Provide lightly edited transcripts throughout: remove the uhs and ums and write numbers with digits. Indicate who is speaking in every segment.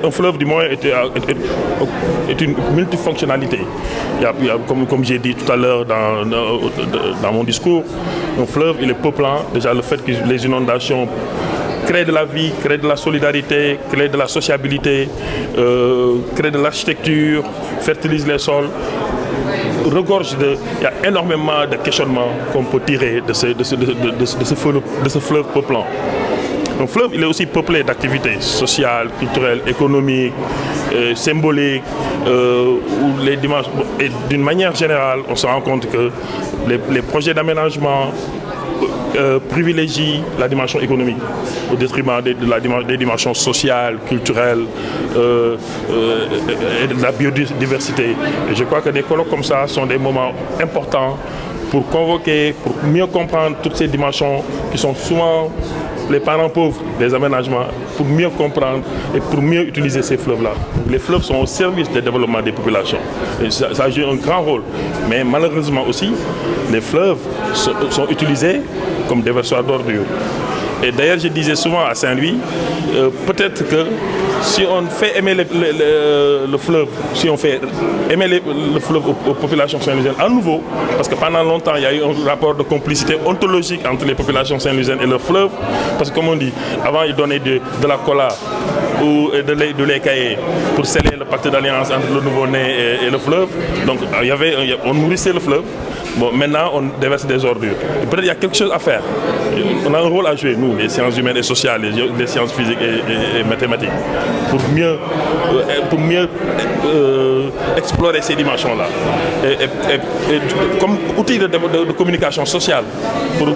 Speaker 1: un fleuve du moins est une multifonctionnalité. Comme j'ai dit tout à l'heure dans mon discours, un fleuve il est peuplant. Déjà le fait que les inondations créent de la vie, créent de la solidarité, créent de la sociabilité, créent de l'architecture, fertilisent les sols. Il y a énormément de questionnements qu'on peut tirer de ce fleuve peuplant. Un fleuve, il est aussi peuplé d'activités sociales, culturelles, économiques, symboliques, où les dimensions, et d'une manière générale, on se rend compte que les projets d'aménagement privilégient la dimension économique au détriment des dimensions sociales, culturelles et de la biodiversité. Et je crois que des colloques comme ça sont des moments importants pour convoquer, pour mieux comprendre toutes ces dimensions qui sont souvent les parents pauvres des aménagements, pour mieux comprendre et pour mieux utiliser ces fleuves-là. Les fleuves sont au service du développement des populations. Et ça joue un grand rôle. Mais malheureusement aussi, les fleuves sont utilisés comme déversoirs d'ordures. Et d'ailleurs, je disais souvent à Saint-Louis, peut-être que si on fait aimer le fleuve, si on fait aimer le fleuve aux populations saint-louisiennes à nouveau, parce que pendant longtemps, il y a eu un rapport de complicité ontologique entre les populations saint-louisiennes et le fleuve, parce que comme on dit, avant ils donnaient de la cola ou de lait caillé pour sceller le pacte d'alliance entre le nouveau-né et le fleuve. Donc on nourrissait le fleuve. Bon, maintenant, on déverse des ordures. Peut-être qu'il y a quelque chose à faire. On a un rôle à jouer, nous, les sciences humaines et sociales, les sciences physiques et mathématiques, pour mieux explorer ces dimensions-là. Et comme outil de communication sociale pour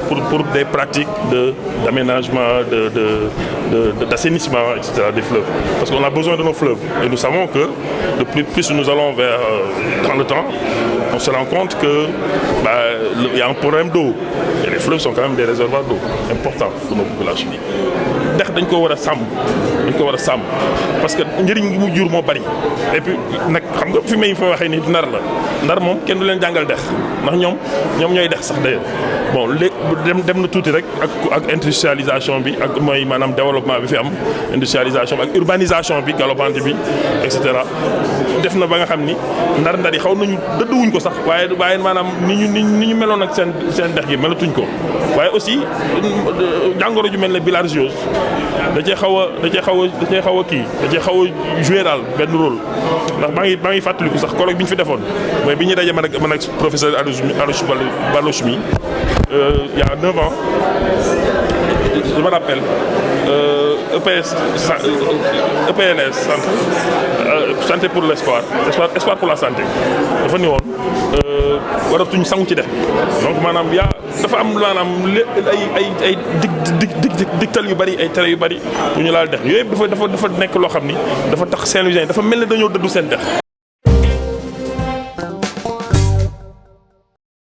Speaker 1: des pratiques d'aménagement, d'assainissement, etc., des fleuves. Parce qu'on a besoin de nos fleuves. Et nous savons que de plus nous allons dans le temps, on se rend compte que il y a un problème d'eau. Et les fleuves sont quand même des réservoirs d'eau importants pour nos populations. Dex dañ ko war a sàmm parce que njëriñ gi mu jur moo bari. Et puis nag xam nga fi may fa waxee ni Ndar la Ndar moom kenn du leen jàngal dex ndax ñoom ñooy dex sax d'ailleurs. Bon léegi dem na tuuti rek ak industrialisation bi ak mooy maanaam développement bi fi am industrialisation bi ak urbanisation bi galopante bi et cetera def na ba nga xam ni ndar yi xaw nañu dëdduwuñ ko sax waaye maanaam ni ñu meloon ak seen dex gi melatuñ ko waaye aussi jàngoro ju mel ne bilharziose da cee xaw a jouer daal benn rôle ndax maa ngi fàttaliku sax colloque bi ñu fi defoon mooy bi ñuy daje man ak professeur Alouche Baloch mi il y a 9 ans je me rappelle EPNS santé pour l'espoir pour la santé dafa ni woon waratuñ sangu ci dex donc maanaam dafa am maanaam ay digtal yu bari ay tere yu bari bu ñu laal dex yooyu dafa nekk loo xam ni dafa tax Saint-Louisien dafa mel ne dañoo dëddu seen dex